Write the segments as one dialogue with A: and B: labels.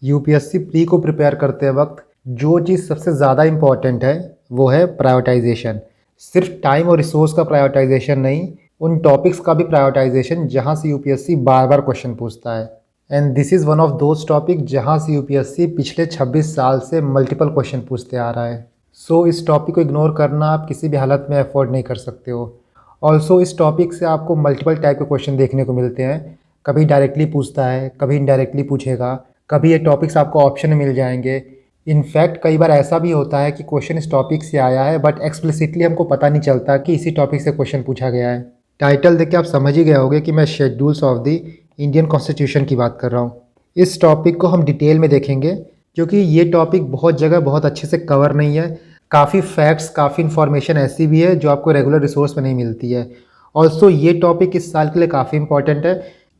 A: UPSC pre को prepare करते वक्त जो चीज़ सबसे ज़्यादा इम्पॉर्टेंट है वो है प्रायोरिटाइजेशन। सिर्फ टाइम और रिसोर्स का प्रायोरिटाइजेशन नहीं, उन टॉपिक्स का भी प्रायोरिटाइजेशन जहाँ से यूपीएससी बार बार क्वेश्चन पूछता है। And this is one of those topic जहाँ से यूपीएससी पिछले 26 साल से मल्टीपल क्वेश्चन पूछते आ रहा है। सो इस टॉपिक को इग्नोर करना आप किसी भी हालत में अफोर्ड नहीं कर सकते हो। ऑल्सो इस टॉपिक से आपको मल्टीपल टाइप के क्वेश्चन देखने को मिलते हैं। कभी डायरेक्टली पूछता है, कभी इनडायरेक्टली पूछेगा, कभी ये टॉपिक्स आपको ऑप्शन में मिल जाएंगे। इनफैक्ट कई बार ऐसा भी होता है कि क्वेश्चन इस टॉपिक से आया है बट एक्सप्लिसिटली हमको पता नहीं चलता कि इसी टॉपिक से क्वेश्चन पूछा गया है। टाइटल देख के आप समझ ही गए होंगे कि मैं schedules of the Indian constitution की बात कर रहा हूँ। इस टॉपिक को हम डिटेल में देखेंगे क्योंकि ये टॉपिक बहुत जगह बहुत अच्छे से कवर नहीं है। काफ़ी फैक्ट्स, काफ़ी इन्फॉर्मेशन ऐसी भी है जो आपको रेगुलर रिसोर्स में नहीं मिलती है। ऑल्सो ये टॉपिक इस साल के लिए काफ़ी इंपॉर्टेंट है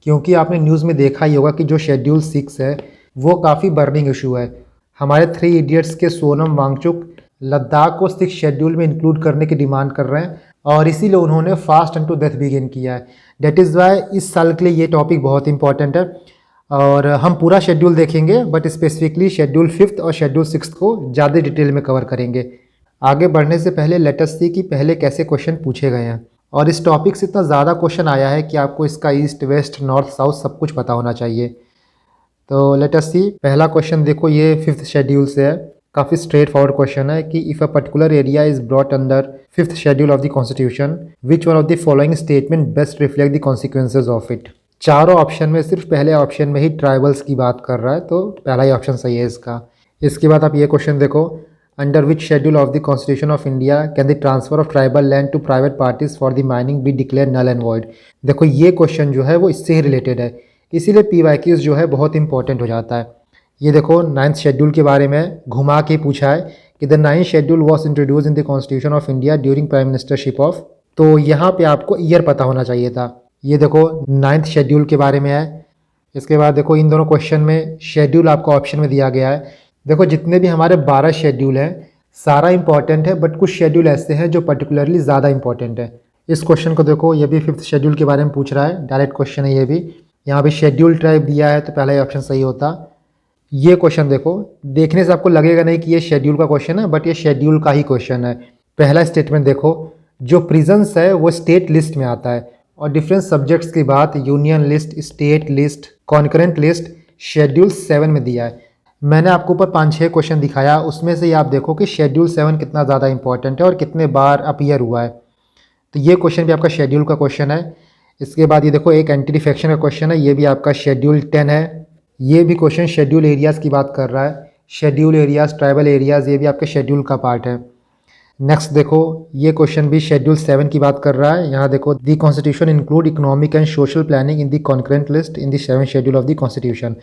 A: क्योंकि आपने न्यूज़ में देखा ही होगा कि जो शेड्यूल 6 है वो काफ़ी बर्निंग इशू है। हमारे 3 इडियट्स के सोनम वांगचुक लद्दाख को 6 शेड्यूल में इंक्लूड करने की डिमांड कर रहे हैं और इसीलिए उन्होंने fast and to death begin किया है। डेट इज़ वाई इस साल के लिए ये टॉपिक बहुत इंपॉर्टेंट है और हम पूरा शेड्यूल देखेंगे बट स्पेसिफिकली शेड्यूल 5th और शेड्यूल 6th को ज़्यादा डिटेल में कवर करेंगे। आगे बढ़ने से पहले लेट अस सी कि पहले कैसे क्वेश्चन पूछे गए हैं। और इस टॉपिक से इतना ज़्यादा क्वेश्चन आया है कि आपको इसका ईस्ट वेस्ट नॉर्थ साउथ सब कुछ पता होना चाहिए। तो लेट अस सी, पहला क्वेश्चन देखो, ये 5th शेड्यूल से है। काफ़ी स्ट्रेट फॉरवर्ड क्वेश्चन है कि if a particular area is brought under 5th schedule of the constitution which one of the following statement best reflect the consequences of it. चारों option में सिर्फ पहले ऑप्शन में ही ट्राइबल्स की बात कर रहा है, तो पहला ही ऑप्शन सही है इसका। इसके बाद आप ये क्वेश्चन देखो, under which schedule of the constitution of India can the transfer of tribal land to private parties for the mining be declared null and void. देखो ये क्वेश्चन जो है वो इससे ही रिलेटेड है, इसीलिए PYQs जो है बहुत इंपॉर्टेंट हो जाता है। ये देखो 9th शेड्यूल के बारे में घुमा के पूछा है कि the 9th schedule was introduce in the constitution of India during prime ministership of, तो यहाँ पे आपको ईयर पता होना चाहिए था। ये देखो 9th शेड्यूल के बारे में है। इसके बाद देखो इन दोनों क्वेश्चन में शेड्यूल आपको ऑप्शन में दिया गया है। देखो जितने भी हमारे 12 शेड्यूल हैं सारा इंपॉर्टेंट है बट कुछ शेड्यूल ऐसे हैं जो पर्टिकुलरली ज़्यादा इंपॉर्टेंट है। इस क्वेश्चन को देखो, ये भी 5th शेड्यूल के बारे में पूछ रहा है, डायरेक्ट क्वेश्चन है ये भी। यहाँ पे शेड्यूल टाइप दिया है तो पहला ही ऑप्शन सही होता। ये क्वेश्चन देखो, देखने से आपको लगेगा नहीं कि ये शेड्यूल का क्वेश्चन है बट ये शेड्यूल का ही क्वेश्चन है। पहला स्टेटमेंट देखो, जो प्रिजन्स है वो स्टेट लिस्ट में आता है और डिफरेंट सब्जेक्ट्स की बात union list, state list, concurrent list schedule 7 में दिया है। मैंने आपको ऊपर 5-6 क्वेश्चन दिखाया, उसमें से आप देखो कि शेड्यूल 7 कितना ज़्यादा इंपॉर्टेंट है और कितने बार अपीयर हुआ है। तो ये क्वेश्चन भी आपका शेड्यूल का क्वेश्चन है। इसके बाद ये देखो एक एंटी डिफेक्शन का क्वेश्चन है, ये भी आपका शेड्यूल 10 है। ये भी क्वेश्चन शेड्यूल एरियाज़ की बात कर रहा है। शेड्यूल एरियाज़, ट्राइबल एरियाज़, ये भी आपके शेड्यूल का पार्ट है। नेक्स्ट देखो, ये क्वेश्चन भी शेड्यूल 7 की बात कर रहा है। यहाँ देखो, the constitution include economic and social planning in the concurrent list in the 7th schedule of the constitution.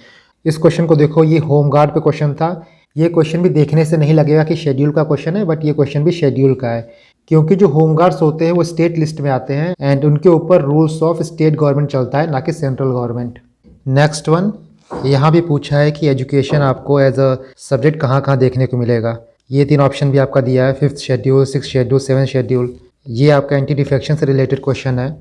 A: इस क्वेश्चन को देखो, ये होमगार्ड पे क्वेश्चन था। ये क्वेश्चन भी देखने से नहीं लगेगा कि शेड्यूल का क्वेश्चन है बट ये क्वेश्चन भी शेड्यूल का है क्योंकि जो होमगार्ड्स होते हैं वो स्टेट लिस्ट में आते हैं एंड उनके ऊपर रूल्स ऑफ स्टेट गवर्नमेंट चलता है, ना कि सेंट्रल गवर्नमेंट। नेक्स्ट वन, यहाँ भी पूछा है कि एजुकेशन आपको एज अ सब्जेक्ट कहाँ कहाँ देखने को मिलेगा। ये 3 ऑप्शन भी आपका दिया है, 5th schedule, 6th schedule, 7th schedule. ये आपका एंटी डिफेक्शन से रिलेटेड क्वेश्चन है।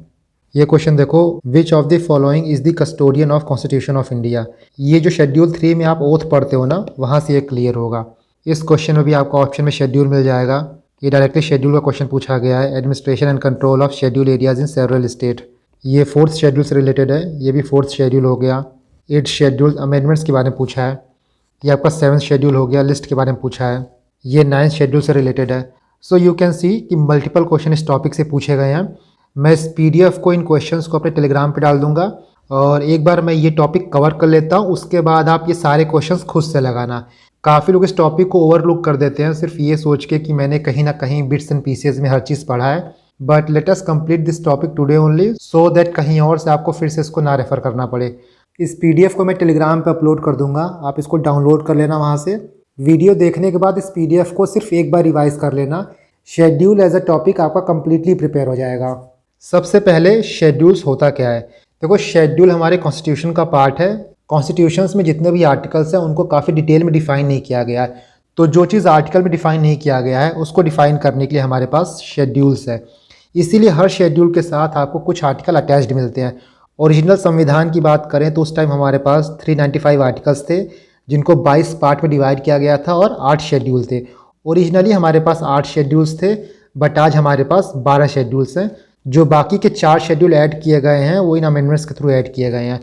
A: ये क्वेश्चन देखो, which of the following is the custodian of constitution of India. ये जो शेड्यूल 3 में आप ओथ पढ़ते हो ना, वहाँ से ये क्लियर होगा। इस क्वेश्चन में भी आपको ऑप्शन में शेड्यूल मिल जाएगा। ये डायरेक्टली शेड्यूल का क्वेश्चन पूछा गया है, administration and control of schedule areas in several state. ये 4th शेड्यूल से रिलेटेड है, ये भी 4th शेड्यूल हो गया। 8th शेड्यूल अमेंडमेंट्स के बारे में पूछा है। ये आपका 7th शेड्यूल हो गया, लिस्ट के बारे में पूछा है। ये 9th शेड्यूल से रिलेटेड है। सो यू कैन सी कि मल्टीपल क्वेश्चन इस टॉपिक से पूछे गए हैं। मैं इस PDF को, इन क्वेश्चंस को अपने टेलीग्राम पे डाल दूंगा और एक बार मैं ये टॉपिक कवर कर लेता हूँ, उसके बाद आप ये सारे क्वेश्चंस खुद से लगाना। काफ़ी लोग इस टॉपिक को ओवरलुक कर देते हैं सिर्फ ये सोच के कि मैंने कहीं ना कहीं बिट्स एंड पीसेज में हर चीज़ पढ़ा है, but let us complete this topic today only so that कहीं और से आपको फिर से इसको ना रेफर करना पड़े। इस PDF को मैं टेलीग्राम पे अपलोड कर दूंगा, आप इसको डाउनलोड कर लेना वहाँ से। वीडियो देखने के बाद इस PDF को सिर्फ एक बार रिवाइज कर लेना, शेड्यूल एज अ टॉपिक आपका कंप्लीटली प्रिपेयर हो जाएगा। सबसे पहले शेड्यूल्स होता क्या है। देखो शेड्यूल हमारे कॉन्स्टिट्यूशन का पार्ट है। कॉन्स्टिट्यूशंस में जितने भी आर्टिकल्स हैं उनको काफ़ी डिटेल में डिफाइन नहीं किया गया है, तो जो चीज़ आर्टिकल में डिफाइन नहीं किया गया है उसको डिफाइन करने के लिए हमारे पास शेड्यूल्स है। इसीलिए हर शेड्यूल के साथ आपको कुछ आर्टिकल अटैच्ड मिलते हैं। ओरिजिनल संविधान की बात करें तो उस टाइम हमारे पास 395 आर्टिकल्स थे जिनको 22 पार्ट में डिवाइड किया गया था और 8 शेड्यूल थे। ओरिजिनली हमारे पास 8 शेड्यूल्स थे, बट आज हमारे पास 12 शेड्यूल्स हैं। जो बाकी के 4 शेड्यूल ऐड किए गए हैं वो इन अमेंडमेंट्स के थ्रू ऐड किए गए हैं।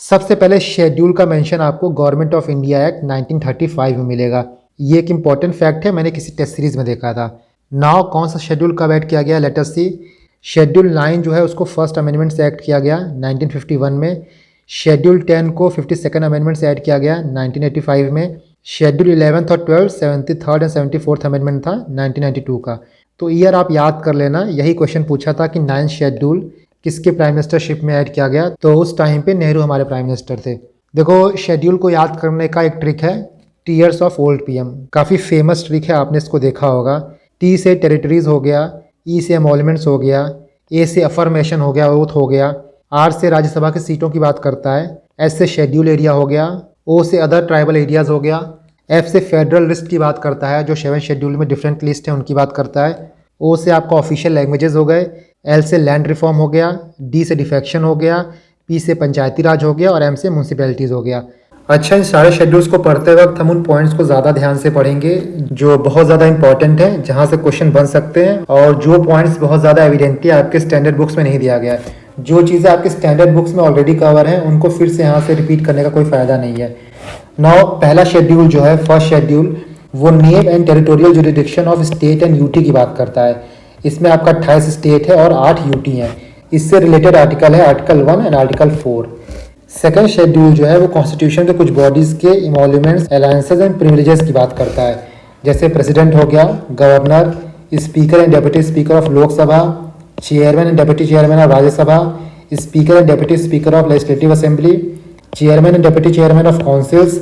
A: सबसे पहले शेड्यूल का मेंशन आपको गवर्नमेंट ऑफ इंडिया एक्ट 1935 में मिलेगा। ये एक इंपॉर्टेंट फैक्ट है, मैंने किसी टेस्ट सीरीज में देखा था। नाउ कौन सा शेड्यूल कब ऐड किया गया, लेट अस सी। शेड्यूल 9 जो है उसको फर्स्ट अमेंडमेंट से ऐड किया गया 1951 में। शेड्यूल 10 को 52nd अमेंडमेंट से ऐड किया गया 1985 में। शेड्यूल 11th और 12 73rd एंड 74th अमेंडमेंट था 1992 का। तो ईयर आप याद कर लेना, यही क्वेश्चन पूछा था कि 9th शेड्यूल किसके प्राइम मिनिस्टरशिप में ऐड किया गया, तो उस टाइम पे नेहरू हमारे प्राइम मिनिस्टर थे। देखो शेड्यूल को याद करने का एक ट्रिक है, टीयर्स ऑफ ओल्ड पीएम। काफ़ी फेमस ट्रिक है, आपने इसको देखा होगा। टी से टेरिटरीज हो गया, ई से एमोलमेंट्स हो गया, ए से अफर्मेशन हो गया, ओथ हो गया, आर से राज्यसभा की सीटों की बात करता है, एस से शेड्यूल एरिया हो गया, ओ से अदर ट्राइबल एरियाज़ हो गया, एफ से फेडरल लिस्ट की बात करता है, जो 7 शेड्यूल में डिफरेंट लिस्ट है उनकी बात करता है, ओ से आपका ऑफिशियल लैंग्वेजेस हो गए, एल से लैंड रिफॉर्म हो गया, डी से डिफेक्शन हो गया, पी से पंचायती राज हो गया और एम से म्यूनसिपैलिटीज़ हो गया। अच्छा, इन सारे शेड्यूल्स को पढ़ते वक्त हम उन पॉइंट्स को ज़्यादा ध्यान से पढ़ेंगे जो बहुत ज़्यादा इंपॉर्टेंट हैं, जहाँ से क्वेश्चन बन सकते हैं, और जो पॉइंट्स बहुत ज़्यादा एविडेंटली आपके स्टैंडर्ड बुक्स में नहीं दिया गया है। जो चीज़ें आपके स्टैंडर्ड बुक्स में ऑलरेडी कवर हैं उनको फिर से यहाँ से रिपीट करने का कोई फ़ायदा नहीं है। नाउ पहला शेड्यूल जो है, फर्स्ट शेड्यूल, वो name and territorial jurisdiction of state and UT की बात करता है। इसमें आपका 28 स्टेट है और 8 यूटी हैं। इससे रिलेटेड आर्टिकल है article 1 and article 4। Second schedule जो है वो कॉन्स्टिट्यूशन के कुछ बॉडीज़ के इमोल्यूमेंट्स, अलायंसेज एंड प्रिविलेजेस की बात करता है, जैसे प्रेसिडेंट हो गया, governor, speaker and deputy speaker of Lok Sabha, chairman and deputy chairman of Rajya Sabha, speaker and deputy speaker of legislative assembly, chairman and deputy chairman of councils,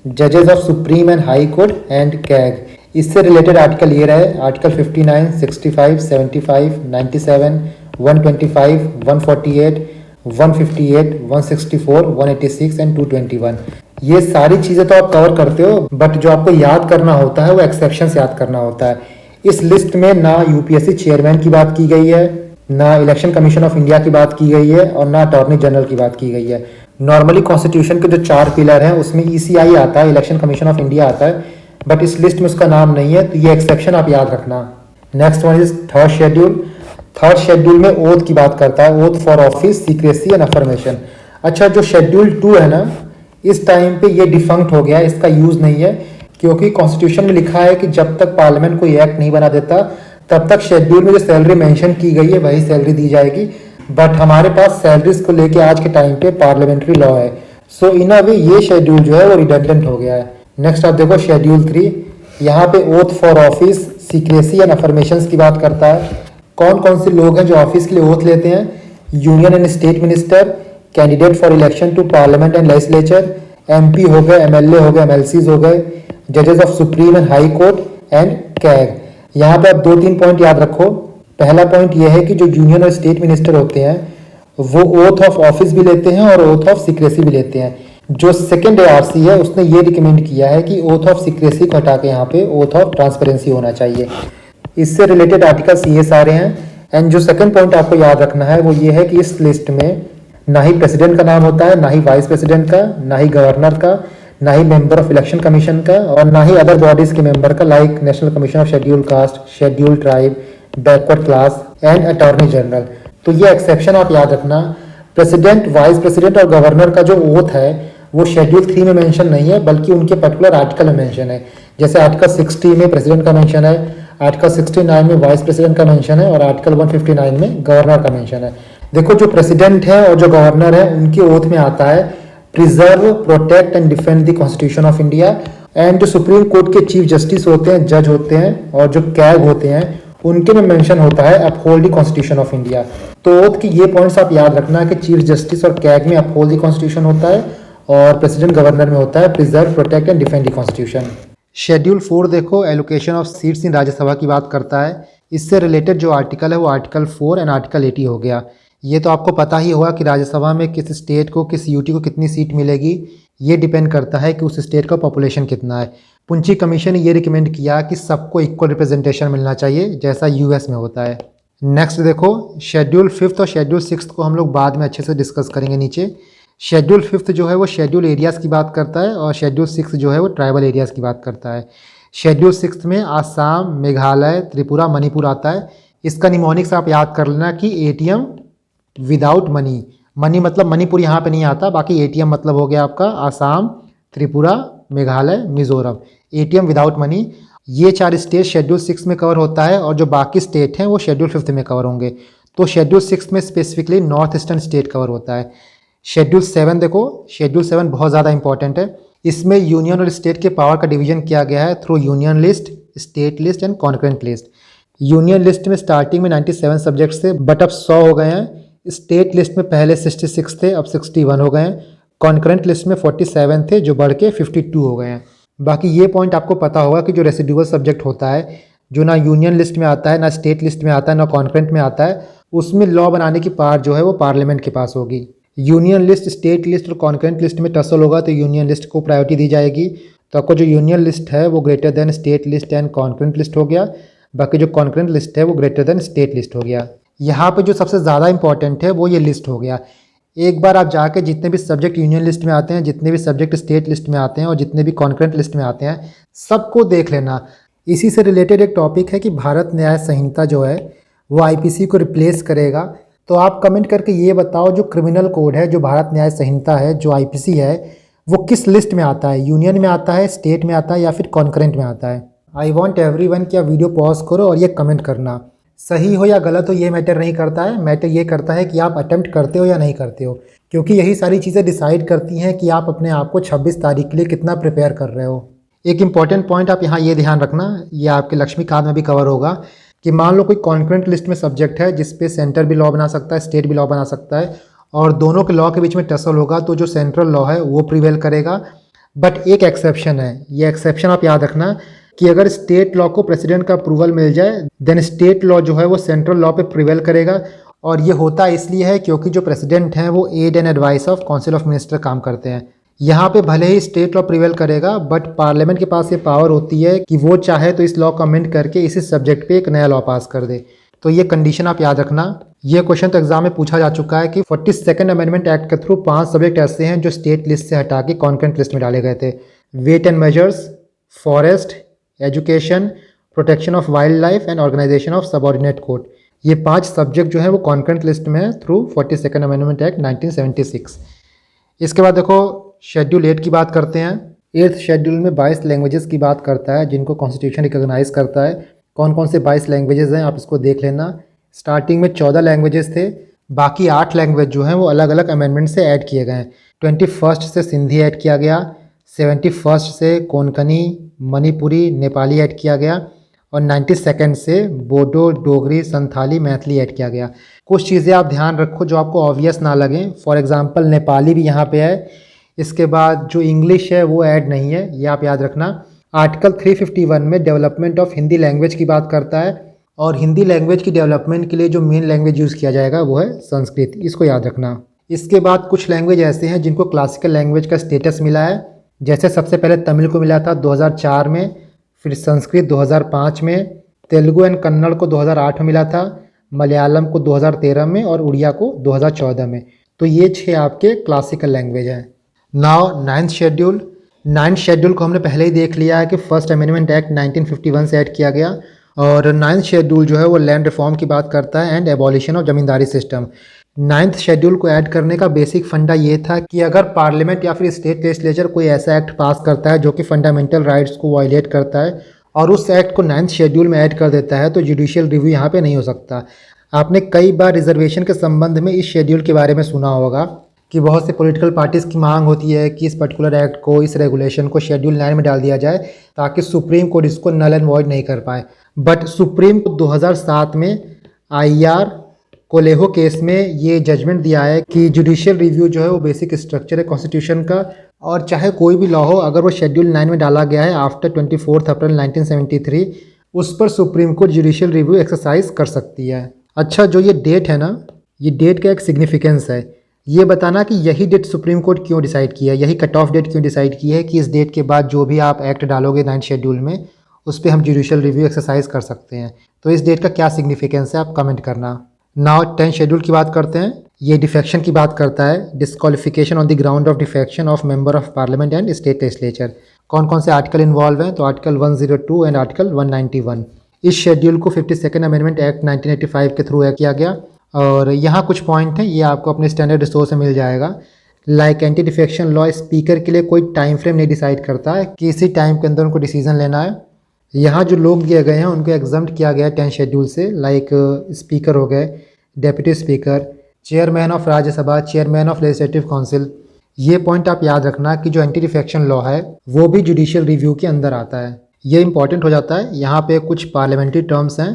A: जजेस of supreme and high court and CAG. इससे related article ये रहे article 59, 65, 75, 97, 125, 148, 158, 164, 186 and 221। ये सारी चीज़ें तो आप cover करते हो, बट जो आपको याद करना होता है वो एक्सेप्शंस याद करना होता है। इस लिस्ट में ना यूपीएससी चेयरमैन की बात की गई है, ना इलेक्शन कमीशन ऑफ इंडिया की बात की गई है, और ना अटॉर्नी जनरल की बात की गई है। नॉर्मली कॉन्स्टिट्यूशन के जो 4 पिलर हैं उसमें ईसीआई आता है, इलेक्शन कमीशन ऑफ इंडिया आता है, बट इस लिस्ट में उसका नाम नहीं है, तो ये एक्सेप्शन आप याद रखना। Next one is third schedule. Third schedule में ओथ की बात करता है, oath for office, secrecy and affirmation. अच्छा, जो शेड्यूल 2 है ना, इस टाइम पे ये डिफंक्ट हो गया, इसका यूज़ नहीं है, क्योंकि कॉन्स्टिट्यूशन में लिखा है कि जब तक पार्लियामेंट कोई एक्ट नहीं बना देता तब तक शेड्यूल में जो सैलरी मेंशन की गई है वही सैलरी दी जाएगी। बट हमारे पास सैलरीज को लेके आज के टाइम पे पार्लियामेंट्री लॉ है, सो इन अ वे ये शेड्यूल जो है वो रिडंडेंट हो गया है। नेक्स्ट आप देखो शेड्यूल 3, यहाँ पे oath for office, secrecy and affirmations की बात करता है। कौन कौन से लोग हैं जो ऑफिस के लिए ओथ लेते हैं? Union and state minister, candidate for election to parliament and legislature, MP हो गए, एमएलए हो गए, एमएलसीज हो गए, जजेस of supreme and high court and CAG. यहाँ पे आप 2-3 पॉइंट याद रखो। पहला पॉइंट यह है कि जो यूनियन और स्टेट मिनिस्टर होते हैं वो ओथ ऑफ ऑफिस भी लेते हैं और ओथ ऑफ सीक्रेसी भी लेते हैं। जो सेकेंड ARC है उसने ये रिकमेंड किया है कि ओथ ऑफ सीक्रेसी को हटा के यहाँ पे ओथ ऑफ ट्रांसपेरेंसी होना चाहिए। इससे रिलेटेड आर्टिकल्स ये सारे हैं। एंड जो सेकंड पॉइंट आपको याद रखना है वो ये है कि इस लिस्ट में ना ही प्रेसिडेंट का नाम होता है, ना ही वाइस प्रेसिडेंट का, ना ही गवर्नर का, ना ही मेंबर ऑफ इलेक्शन कमीशन का, और ना ही अदर बॉडीज के मेंबर का, like national commission of schedule caste, schedule tribe, backward class and attorney general. तो ये एक्सेप्शन आप याद रखना। प्रेसिडेंट, वाइस प्रेसिडेंट और गवर्नर का जो ओथ है वो शेड्यूल 3 में मेंशन नहीं है, बल्कि उनके पर्टिकुलर आर्टिकल में मेंशन है। जैसे आर्टिकल 60 में प्रेसिडेंट का मेंशन है, आर्टिकल 69 में वाइस प्रेसिडेंट का मेंशन है, और आर्टिकल 159 में गवर्नर का मेंशन है। देखो, जो प्रेसिडेंट है और जो गवर्नर है उनके ओथ में आता है preserve, protect and defend the constitution of India. And जो सुप्रीम कोर्ट के चीफ जस्टिस होते हैं, जज होते हैं, और जो कैग होते हैं उनके में मेंशन होता है uphold the constitution of India. तो ओथ की ये पॉइंट्स आप याद रखना कि चीफ जस्टिस और कैग में अपहोल्ड द कॉन्स्टिट्यूशन होता है, और प्रेसिडेंट गवर्नर में होता है preserve, protect and defend the constitution. Schedule 4 देखो, allocation of seats in Rajya Sabha की बात करता है। इससे रिलेटेड जो आर्टिकल है वो आर्टिकल 4 एंड आर्टिकल 80 हो गया। ये तो आपको पता ही होगा कि राज्यसभा में किस स्टेट को, किस यूटी को कितनी सीट मिलेगी। ये डिपेंड करता है कि उस स्टेट का पॉपुलेशन कितना है। पुंची कमीशन ने ये रिकमेंड किया कि सबको इक्वल रिप्रेजेंटेशन मिलना चाहिए, जैसा यूएस में होता है। नेक्स्ट देखो, शेड्यूल 5th और शेड्यूल 6th को हम लोग बाद में अच्छे से डिस्कस करेंगे नीचे। शेड्यूल 5 जो है वो शेड्यूल एरियाज़ की बात करता है और शेड्यूल 6 जो है वो ट्राइबल एरियाज़ की बात करता है। शेड्यूल 6 में आसाम, मेघालय, त्रिपुरा, मणिपुर आता है। इसका निमोनिक्स आप याद कर लेना कि एटीएम विदाउट मनी, मनी मतलब मणिपुर यहाँ पे नहीं आता, बाकी एटीएम मतलब हो गया आपका Assam, Tripura, Meghalaya, Mizoram. ATM without money, ये 4 स्टेट शेड्यूल 6 में कवर होता है और जो बाकी स्टेट हैं वो शेड्यूल 5 में कवर होंगे। तो शेड्यूल 6 में specifically north eastern state cover होता है। शेड्यूल 7 देखो, शेड्यूल 7 बहुत ज़्यादा इंपॉर्टेंट है। इसमें यूनियन और स्टेट के पावर का डिवीजन किया गया है through union list, state list and concurrent list. Union list में स्टार्टिंग में 97 सब्जेक्ट्स थे, बट अब 100 हो गए हैं। स्टेट लिस्ट में पहले 66 थे, अब 61 हो गए हैं। कॉन्करेंट लिस्ट में 47 थे, जो बढ़ के 52 हो गए हैं। बाकी ये पॉइंट आपको पता होगा कि जो रेसिडुअल सब्जेक्ट होता है, जो ना यूनियन लिस्ट में आता है, ना स्टेट लिस्ट में आता है, ना कॉन्करेंट में आता है, उसमें लॉ बनाने की पावर जो है वो पार्लियामेंट के पास होगी। यूनियन लिस्ट, स्टेट लिस्ट और कॉन्करेंट लिस्ट में टसल होगा तो यूनियन लिस्ट को प्रायोरिटी दी जाएगी। तो आपको जो यूनियन लिस्ट है वो greater than state list and concurrent list हो गया। बाकी जो कॉन्करेंट लिस्ट है वो ग्रेटर देन स्टेट लिस्ट हो गया। यहाँ पे जो सबसे ज़्यादा इंपॉर्टेंट है वो ये लिस्ट हो गया। एक बार आप जाके जितने भी सब्जेक्ट यूनियन लिस्ट में आते हैं, जितने भी सब्जेक्ट स्टेट लिस्ट में आते हैं और जितने भी कॉन्करेंट लिस्ट में आते हैं, सबको देख लेना। इसी से रिलेटेड एक टॉपिक है कि भारत न्याय संहिता जो है वो आईपीसी को रिप्लेस करेगा। तो आप कमेंट करके ये बताओ, जो क्रिमिनल कोड है, जो भारत न्याय संहिता है, जो आईपीसी है, वो किस लिस्ट में आता है? यूनियन में आता है, स्टेट में आता है या फिर कॉन्करेंट में आता है? आई वॉन्ट एवरीवन कि आप वीडियो पॉज करो और ये कमेंट करना। सही हो या गलत हो ये मैटर नहीं करता है, मैटर ये करता है कि आप अटेम्प्ट करते हो या नहीं करते हो, क्योंकि यही सारी चीज़ें डिसाइड करती हैं कि आप अपने आप को 26 तारीख के लिए कितना प्रिपेयर कर रहे हो। एक इंपॉर्टेंट पॉइंट आप यहाँ ये ध्यान रखना, ये आपके लक्ष्मीकांत में भी कवर होगा कि मान लो कोई कॉन्करेंट लिस्ट में सब्जेक्ट है जिस पे सेंटर भी लॉ बना सकता है, स्टेट भी लॉ बना सकता है, और दोनों के लॉ के बीच में टसल होगा, तो जो सेंट्रल लॉ है वो प्रिवेल करेगा। बट एक एक्सेप्शन है, ये एक्सेप्शन आप याद रखना कि अगर स्टेट लॉ को प्रेसिडेंट का अप्रूवल मिल जाए देन स्टेट लॉ जो है वो सेंट्रल लॉ पे प्रिवेल करेगा। और ये होता इसलिए है क्योंकि जो प्रेसिडेंट हैं वो aid and advice of council of minister काम करते हैं। यहाँ पे भले ही स्टेट लॉ प्रिवेल करेगा, बट पार्लियामेंट के पास ये पावर होती है कि वो चाहे तो इस लॉ को अमेंड करके इसी सब्जेक्ट पे एक नया लॉ पास कर दे। तो ये कंडीशन आप याद रखना। ये क्वेश्चन तो एग्जाम में पूछा जा चुका है कि 42nd अमेंडमेंट एक्ट के थ्रू 5 सब्जेक्ट ऐसे हैं जो स्टेट लिस्ट से हटा के कॉन्करेंट लिस्ट में डाले गए थे। Weight and measures, forest, education, protection of wild life and organisation of subordinate court. ये 5 सब्जेक्ट जो है वो कॉन्करेंट लिस्ट में है थ्रू 42nd अमेंडमेंट एक्ट 1976। इसके बाद देखो शेड्यूल 8 की बात करते हैं। 8th शेड्यूल में 22 लैंग्वेजेस की बात करता है जिनको कॉन्स्टिट्यूशन रिकॉग्नाइज करता है। कौन कौन से 22 लैंग्वेजेस हैं आप इसको देख लेना। स्टार्टिंग में 14 लैंग्वेजेस थे, बाकी 8 लैंग्वेज जो हैं वो अलग अलग अमेंडमेंट से ऐड किए गए हैं। 21st से सिंधी ऐड किया गया, 71st से कोंकणी, मणिपुरी, नेपाली ऐड किया गया और 92nd से बोडो, डोगरी, संथाली, मैथिली ऐड किया गया। कुछ चीज़ें आप ध्यान रखो जो आपको ऑब्वियस ना लगें। फॉर एग्जांपल नेपाली भी यहाँ पे है। इसके बाद जो इंग्लिश है वो ऐड नहीं है, ये आप याद रखना। आर्टिकल 351 में डेवलपमेंट ऑफ हिंदी लैंग्वेज की बात करता है और हिंदी लैंग्वेज की डेवलपमेंट के लिए जो मेन लैंग्वेज यूज़ किया जाएगा वो है संस्कृत, इसको याद रखना। इसके बाद कुछ लैंग्वेज ऐसे हैं जिनको क्लासिकल लैंग्वेज का स्टेटस मिला है, जैसे सबसे पहले तमिल को मिला था 2004 में, फिर संस्कृत 2005 में, तेलुगु एंड कन्नड़ को 2008 में मिला था, मलयालम को 2013 में और उड़िया को 2014 में। तो ये 6 आपके क्लासिकल लैंग्वेज हैं। Now 9th schedule. 9th schedule को हमने पहले ही देख लिया है कि फर्स्ट अमेंडमेंट एक्ट 1951 से ऐड किया गया और 9th शेड्यूल जो है वो लैंड रिफॉर्म की बात करता है and abolition of zamindari system. 9th schedule को ऐड करने का बेसिक फंडा ये था कि अगर पार्लियामेंट या फिर स्टेट लेजिस्लेचर कोई ऐसा एक्ट पास करता है जो कि फंडामेंटल राइट्स को वायलेट करता है और उस एक्ट को 9th शेड्यूल में ऐड कर देता है तो जुडिशियल रिव्यू यहाँ पे नहीं हो सकता। आपने कई बार रिजर्वेशन के संबंध में इस शेड्यूल के बारे में सुना होगा कि बहुत से पॉलिटिकल पार्टीज़ की मांग होती है कि इस पर्टिकुलर एक्ट को, इस रेगुलेशन को शेड्यूल 9 में डाल दिया जाए ताकि सुप्रीम कोर्ट इसको नल एंड वॉइड नहीं कर पाए। बट सुप्रीम कोर्ट 2007 में IR कोलेहो केस में ये जजमेंट दिया है कि जुडिशियल रिव्यू जो है वो बेसिक स्ट्रक्चर है कॉन्स्टिट्यूशन का, और चाहे कोई भी लॉ हो अगर वो शेड्यूल 9 में डाला गया है आफ्टर 24 अप्रैल 1973 उस पर supreme court judicial review exercise कर सकती है। अच्छा, जो ये डेट है ना, ये डेट का एक सिग्निफिकेंस है। ये बताना कि यही डेट सुप्रीम कोर्ट क्यों डिसाइड किया है, यही कट ऑफ डेट क्यों डिसाइड की है कि इस डेट के बाद जो भी आप एक्ट डालोगे 9th शेड्यूल में उस पर हम जुडिशियल रिव्यू एक्सरसाइज कर सकते हैं। तो इस डेट का क्या सिग्निफिकेंस है आप कमेंट करना। नाउ 10th शेड्यूल की बात करते हैं। ये डिफेक्शन की बात करता है, disqualification on the ground of defection of member of parliament and state legislature. कौन कौन से आर्टिकल इन्वॉल्व हैं? तो आर्टिकल 102 एंड आर्टिकल 191। इस शेड्यूल को 52nd अमेंडमेंट एक्ट 1985 के थ्रू किया गया। और यहाँ कुछ पॉइंट हैं, ये आपको अपने स्टैंडर्ड रिसोर्स में मिल जाएगा। Like anti defection law speaker के लिए कोई टाइम फ्रेम नहीं डिसाइड करता है कि इसी टाइम के अंदर उनको डिसीजन लेना है। यहाँ जो लोग दिए गए हैं उनको एग्जम्प्ट किया गया है 10 शेड्यूल से। लाइक स्पीकर हो गए, deputy speaker, chairman of Rajya Sabha, chairman of legislative council. ये पॉइंट आप याद रखना कि जो एंटी डिफेक्शन लॉ है वो भी जुडिशियल रिव्यू के अंदर आता है। ये इंपॉर्टेंट हो जाता है। यहाँ पे कुछ पार्लियामेंट्री टर्म्स हैं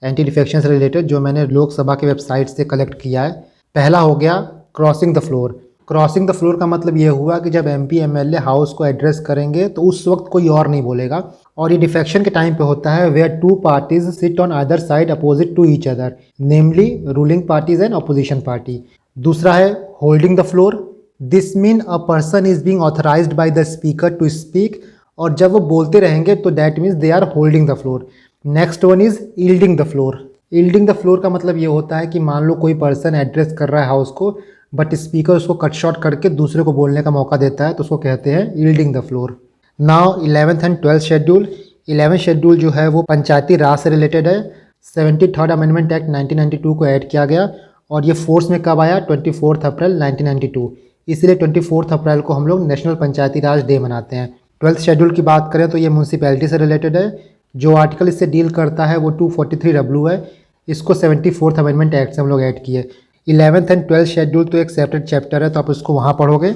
A: एंटी डिफेक्शन से रिलेटेड जो मैंने लोकसभा के वेबसाइट से कलेक्ट किया है। पहला हो गया crossing the floor. Crossing the floor का मतलब ये हुआ कि जब एमपी एमएलए हाउस को एड्रेस करेंगे तो उस वक्त कोई और नहीं बोलेगा। और ये डिफेक्शन के टाइम पे होता है where two parties sit on other side opposite to each other, namely ruling parties and opposition party. दूसरा है holding the floor. This mean a person is being authorised by the speaker to speak, और जब वो बोलते रहेंगे तो that means they are holding the floor. Next one is yielding the floor. Yielding the floor का मतलब ये होता है कि मान लो कोई पर्सन एड्रेस कर रहा है हाउस को, बट स्पीकर उसको कट शॉर्ट करके दूसरे को बोलने का मौका देता है, तो उसको कहते हैं yielding the floor. Now 11th and 12th schedule. 11th schedule जो है वो पंचायती राज से रिलेटेड है। 73rd अमेंडमेंट एक्ट 1992 को ऐड किया गया और ये फोर्स में कब आया? 24 अप्रैल 1992। इसीलिए 24 अप्रैल को हम लोग नेशनल पंचायती राज डे मनाते हैं। 12th शेड्यूल की बात करें तो ये म्यूनसिपैलिटी से रिलेटेड है। जो आर्टिकल इससे डील करता है वो 243W है। इसको 74th अमेंडमेंट एक्ट से हम लोग ऐड किए। 11th एंड 12th शेड्यूल तो एक सेपरेट चैप्टर है, तो आप इसको वहाँ पढ़ोगे।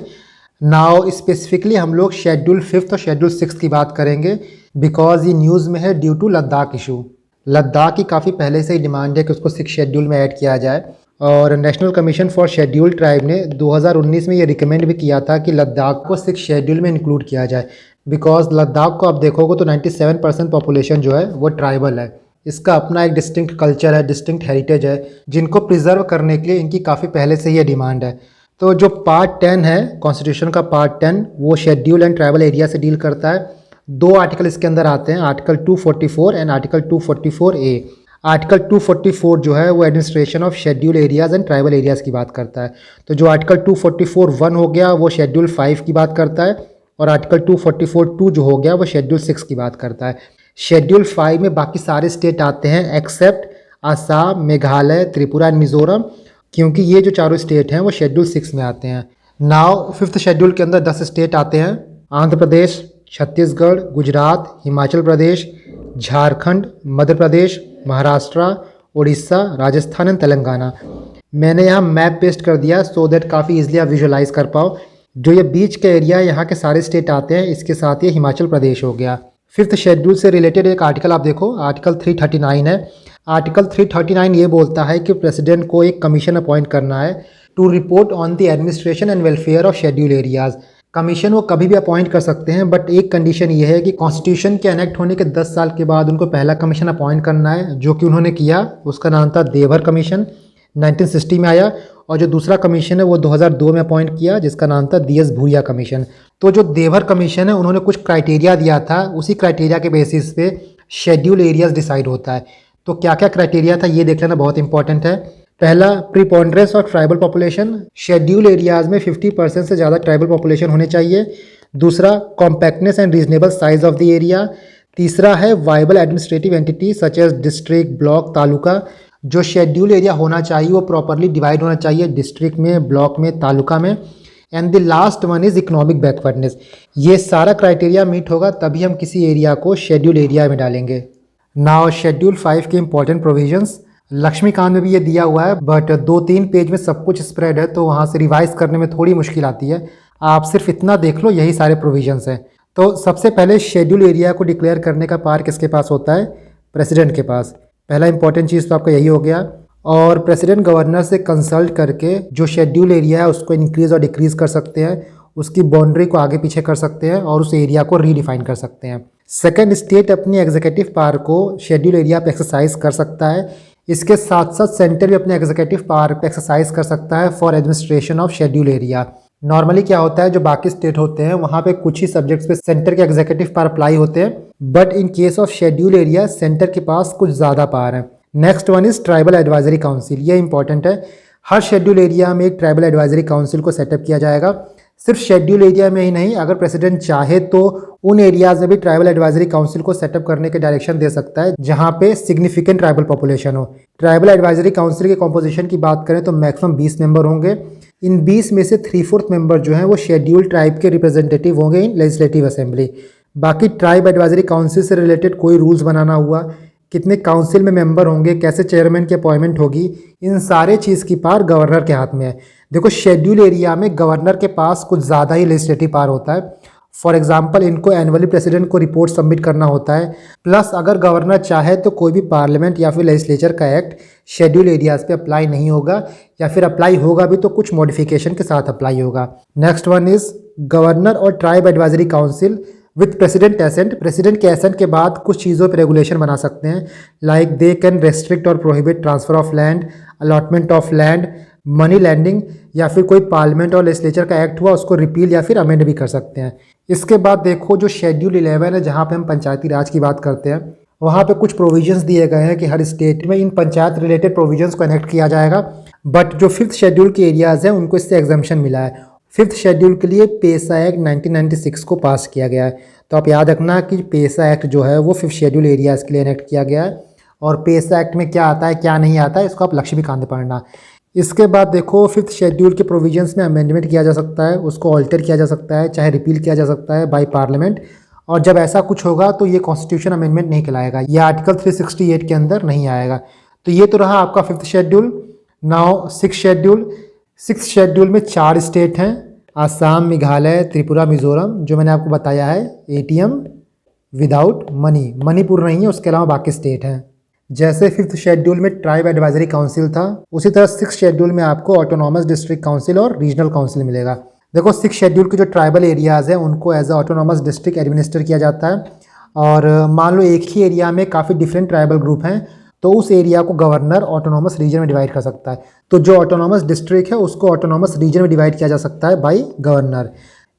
A: नाउ स्पेसिफिकली हम लोग शेड्यूल 5th और शेड्यूल 6th की बात करेंगे बिकॉज ये न्यूज़ में है due to Ladakh issue. Ladakh की काफ़ी पहले से ही डिमांड है कि उसको 6th शेड्यूल में ऐड किया जाए, और national commission for schedule tribe ने 2019 में ये रिकमेंड भी किया था कि लद्दाख को 6th शेड्यूल में इंक्लूड किया जाए। बिकॉज लद्दाख को आप देखोगे तो 97% पॉपुलेशन जो है वो ट्राइबल है। इसका अपना एक डिस्टिंक्ट कल्चर है, डिस्टिंक्ट हेरिटेज है, जिनको प्रिजर्व करने के लिए इनकी काफ़ी पहले से ये डिमांड है। तो जो पार्ट 10 है कॉन्स्टिट्यूशन का पार्ट 10, वो शेड्यूल एंड ट्राइबल एरिया से डील करता है। 2 आर्टिकल इसके अंदर आते हैं, article 244 and article 244A। Article 244 जो है वो administration of schedule areas and tribal areas की बात करता है। तो जो आर्टिकल 244(1) हो गया वो शेड्यूल 5 की बात करता है, और आर्टिकल 244(2) जो हो गया वो शेड्यूल 6 की बात करता है। शेड्यूल 5 में बाकी सारे स्टेट आते हैं एक्सेप्ट आसाम, मेघालय, त्रिपुरा एंड मिजोरम, क्योंकि ये जो चारों स्टेट हैं वो शेड्यूल 6 में आते हैं। नाउ 5th शेड्यूल के अंदर 10 स्टेट आते हैं, आंध्र प्रदेश, छत्तीसगढ़, गुजरात, हिमाचल प्रदेश, झारखंड, मध्य प्रदेश, महाराष्ट्र, उड़ीसा, राजस्थान एंड तेलंगाना। मैंने यहाँ मैप पेस्ट कर दिया सो दैट काफ़ी इजीली आप विजुअलाइज कर पाओ। जो ये बीच का एरिया है यहाँ के सारे स्टेट आते हैं, इसके साथ ये हिमाचल प्रदेश हो गया। 5th शेड्यूल से रिलेटेड एक आर्टिकल आप देखो, आर्टिकल 339 है। आर्टिकल 339 ये बोलता है कि प्रेसिडेंट को एक कमीशन अपॉइंट करना है to report on the administration and welfare of schedule areas. Commission वो कभी भी अपॉइंट कर सकते हैं, बट एक कंडीशन ये है कि कॉन्स्टिट्यूशन के एनेक्ट होने के 10 साल के बाद उनको पहला कमीशन अपॉइंट करना है, जो कि उन्होंने किया। उसका नाम था देवर कमीशन, 1960 में आया। और जो दूसरा कमीशन है वो 2002 में अपॉइंट किया, जिसका नाम था DS भूरिया कमीशन। तो जो देवर कमीशन है उन्होंने कुछ क्राइटेरिया दिया था, उसी क्राइटेरिया के बेसिस पे शेड्यूल एरियाज डिसाइड होता है। तो क्या क्या क्राइटेरिया था ये देख लेना बहुत इंपॉर्टेंट है। पहला, preponderance of tribal population. Schedule areas में 50% से ज़्यादा ट्राइबल पॉपुलेशन होने चाहिए। दूसरा, compactness and reasonable size of the area. तीसरा है viable administrative entity such as district, block, taluka. जो शेड्यूल एरिया होना चाहिए वो प्रॉपरली डिवाइड होना चाहिए डिस्ट्रिक्ट में, ब्लॉक में, तालुका में। And the last one is economic backwardness. ये सारा क्राइटेरिया मीट होगा तभी हम किसी एरिया को शेड्यूल एरिया में डालेंगे। नाउ शेड्यूल 5 के इंपॉर्टेंट प्रोविजंस। लक्ष्मीकांत में भी ये दिया हुआ है, बट 2-3 पेज में सब कुछ स्प्रेड है, तो वहाँ से रिवाइज करने में थोड़ी मुश्किल आती है। आप सिर्फ इतना देख लो, यही सारे प्रोविजंस हैं। तो सबसे पहले शेड्यूल एरिया को डिक्लेयर करने का पावर किसके पास होता है? प्रेसिडेंट के पास। पहला इंपॉर्टेंट चीज़ तो आपका यही हो गया। और प्रेसिडेंट गवर्नर से कंसल्ट करके जो शेड्यूल एरिया है उसको इंक्रीज़ और डिक्रीज़ कर सकते हैं, उसकी बाउंड्री को आगे पीछे कर सकते हैं और उस एरिया को रीडिफाइन कर सकते हैं। सेकंड, स्टेट अपनी एग्जीक्यूटिव पावर को शेड्यूल एरिया पे एक्सरसाइज कर सकता है। इसके साथ साथ सेंटर भी अपने एग्जीक्यूटिव पावर पे एक्सरसाइज कर सकता है for administration of schedule area. Normally क्या होता है, जो बाकी स्टेट होते हैं वहाँ पे कुछ ही सब्जेक्ट्स पे सेंटर के एग्जीक्यूटिव पावर अप्लाई होते हैं, but in case of schedule area centre के पास कुछ ज़्यादा पावर है। Next one is tribal advisory council. ये इंपॉर्टेंट है। हर शेड्यूल एरिया में एक ट्राइबल एडवाइजरी काउंसिल को सेटअप किया जाएगा। सिर्फ शेड्यूल एरिया में ही नहीं, अगर प्रेसिडेंट चाहे तो उन एरियाज में भी ट्राइबल एडवाइजरी काउंसिल को सेटअप करने के डायरेक्शन दे सकता है जहां पे सिग्निफिकेंट ट्राइबल पॉपुलेशन हो। ट्राइबल एडवाइजरी काउंसिल के कॉम्पोजिशन की बात करें तो मैक्सिमम 20 मेंबर होंगे। इन 20 में से 3/4 मेंबर जो हैं वो शेड्यूल ट्राइब के रिप्रेजेंटेटिव होंगे इन लेजिस्लेटिव असेंबली। बाकी ट्राइब एडवाइजरी काउंसिल से रिलेटेड कोई रूल्स बनाना हुआ, कितने काउंसिल में मेंबर होंगे, कैसे चेयरमैन की अपॉइंटमेंट होगी, इन सारे चीज़ की पावर गवर्नर के हाथ में है। देखो, शेड्यूल एरिया में गवर्नर के पास कुछ ज़्यादा ही लेजिस्लेटिव पावर होता है। फॉर एग्जांपल, इनको एनुअली प्रेसिडेंट को रिपोर्ट सबमिट करना होता है। प्लस अगर गवर्नर चाहे तो कोई भी पार्लियामेंट या फिर लेजिस्लेचर का एक्ट शेड्यूल एरियाज पे अप्लाई नहीं होगा, या फिर अप्लाई होगा भी तो कुछ मॉडिफिकेशन के साथ अप्लाई होगा। नेक्स्ट वन इज गवर्नर और tribe advisory council with president assent. President के एसेंट के बाद कुछ चीज़ों पर रेगुलेशन बना सकते हैं, लाइक दे कैन रेस्ट्रिक्ट और prohibit transfer of land, allotment of land, money landing, या फिर कोई पार्लियामेंट और लेजिस्लेचर का एक्ट हुआ उसको रिपील या फिर अमेंड भी कर सकते हैं। इसके बाद देखो, जो शेड्यूल 11 है जहाँ पे हम पंचायती राज की बात करते हैं, वहाँ पे कुछ प्रोविजंस दिए गए हैं कि हर स्टेट में इन पंचायत रिलेटेड प्रोविजंस को एनेक्ट किया जाएगा। बट जो 5th शेड्यूल के एरियाज़ हैं उनको इससे एग्जाम्पशन मिला है। 5th शेड्यूल के लिए पेसा एक्ट 1996 को पास किया गया है। तो आप याद रखना कि पेसा एक्ट जो है वो 5th शेड्यूल एरियाज़ के लिए एनेक्ट किया गया है। और पेसा एक्ट में क्या आता है क्या नहीं आता है, इसको आप लक्ष्मीकांत पढ़ना। इसके बाद देखो, 5th शेड्यूल के प्रोविजंस में अमेंडमेंट किया जा सकता है, उसको ऑल्टर किया जा सकता है, चाहे रिपील किया जा सकता है बाय पार्लियामेंट। और जब ऐसा कुछ होगा तो ये कॉन्स्टिट्यूशन अमेंडमेंट नहीं कहलाएगा, ये आर्टिकल 368 के अंदर नहीं आएगा। तो ये तो रहा आपका 5th schedule. Now 6th schedule. 6th schedule में 4 स्टेट हैं, आसाम, मेघालय, त्रिपुरा, मिजोरम, जो मैंने आपको बताया है ATM विदाउट मनी। मणिपुर नहीं है, उसके अलावा बाकी स्टेट हैं। जैसे 5th शेड्यूल में ट्राइब एडवाइजरी काउंसिल था, उसी तरह 6th शेड्यूल में आपको ऑटोनॉमस डिस्ट्रिक्ट काउंसिल और रीजनल काउंसिल मिलेगा। देखो, 6th शेड्यूल के जो ट्राइबल एरियाज़ हैं उनको as a autonomous district administer किया जाता है। और मान लो एक ही एरिया में काफ़ी डिफरेंट ट्राइबल ग्रुप हैं, तो उस एरिया को गवर्नर ऑटोनॉमस रीजन में डिवाइड कर सकता है। तो जो ऑटोनॉमस डिस्ट्रिक्ट है उसको ऑटोनॉमस रीजन में डिवाइड किया जा सकता है by governor.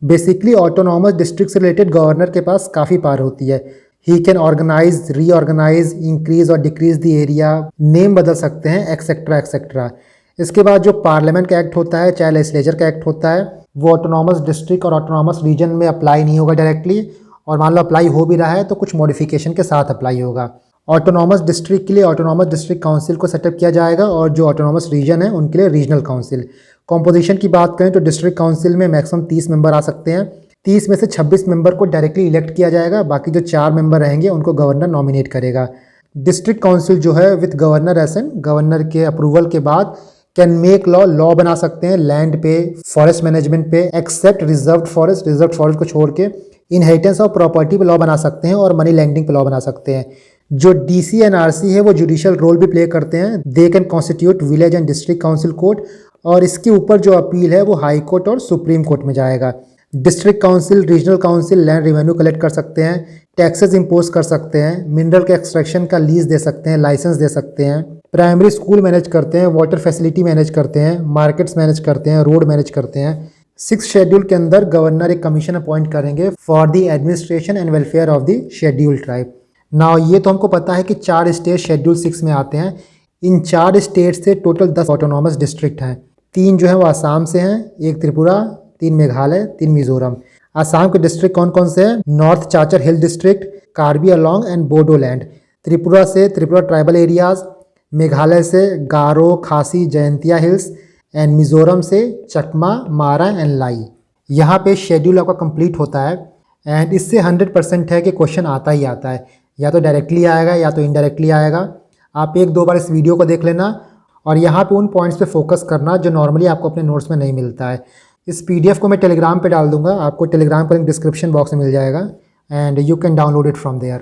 A: Basically autonomous district से रिलेटेड गवर्नर के पास काफ़ी पावर होती है। He can organise, reorganise, increase और डिक्रीज द एरिया, नेम बदल सकते हैं, एक्सेट्रा एक्सेट्रा। इसके बाद जो पार्लियामेंट का एक्ट होता है, चाहे लेजिस्लेचर का एक्ट होता है, वो ऑटोनॉमस डिस्ट्रिक्ट और ऑटोनॉमस रीजन में अप्लाई नहीं होगा डायरेक्टली, और मान लो अप्लाई हो भी रहा है तो कुछ मॉडिफिकेशन के साथ अप्लाई होगा। ऑटोनॉमस डिस्ट्रिक्ट के लिए ऑटोनॉमस डिस्ट्रिक्ट काउंसिल को सेटअप किया जाएगा, और जो ऑटोनॉमस रीजन है उनके लिए रीजनल काउंसिल। कॉम्पोजिशन की बात करें तो डिस्ट्रिक्ट काउंसिल में मैक्सिमम 30 मेंबर आ सकते हैं। 30 में से 26 मेंबर को डायरेक्टली इलेक्ट किया जाएगा, बाकी जो 4 मेंबर रहेंगे उनको गवर्नर नॉमिनेट करेगा। डिस्ट्रिक्ट काउंसिल जो है विद गवर्नर एसेंट, गवर्नर के अप्रूवल के बाद कैन मेक लॉ बना सकते हैं लैंड पे, फॉरेस्ट मैनेजमेंट पे, एक्सेप्ट रिजर्व्ड फॉरेस्ट को छोड़ के इनहेरिटेंस ऑफ प्रॉपर्टी पे लॉ बना सकते हैं, और मनी लैंडिंग पे लॉ बना सकते हैं। जो DC एंड RC है वो जुडिशियल रोल भी प्ले करते हैं। They can constitute village and district council court, और इसके ऊपर जो अपील है वो हाई कोर्ट और सुप्रीम कोर्ट में जाएगा। District council, regional council land revenue collect कर सकते हैं, टैक्सेस इंपोज कर सकते हैं, मिनरल के एक्सट्रैक्शन का लीज दे सकते हैं, लाइसेंस दे सकते हैं, प्राइमरी स्कूल मैनेज करते हैं, वाटर फैसिलिटी मैनेज करते हैं, मार्केट्स मैनेज करते हैं, रोड मैनेज करते हैं। 6th शेड्यूल के अंदर गवर्नर एक कमीशन अपॉइंट करेंगे for the administration and welfare of the schedule tribe. Now ये तो हमको पता है कि 4 स्टेट शेड्यूल 6 में आते हैं। इन 4 स्टेट से टोटल 10 ऑटोनॉमस डिस्ट्रिक्ट हैं। 3 जो है वो आसाम से हैं, 1 त्रिपुरा, 3 मेघालय, 3 मिजोरम। आसाम के डिस्ट्रिक्ट कौन कौन से हैं? North Cachar hill district, Karbi Anglong and Bodoland. Tripura से त्रिपुरा ट्राइबल एरियाज, मेघालय से गारो, खासी, जयंतिया हिल्स, एंड मिजोरम से चकमा, मारा एंड लाई। यहाँ पे शेड्यूल आपका कंप्लीट होता है, एंड इससे 100% है कि क्वेश्चन आता ही आता है, या तो डायरेक्टली आएगा या तो इनडायरेक्टली आएगा। आप 1-2 बार इस वीडियो को देख लेना, और यहाँ पे उन पॉइंट्स पे फोकस करना जो नॉर्मली आपको अपने नोट्स में नहीं मिलता है। इस PDF को मैं टेलीग्राम पे डाल दूंगा, आपको टेलीग्राम का लिंक डिस्क्रिप्शन बॉक्स में मिल जाएगा, and you can download it from there.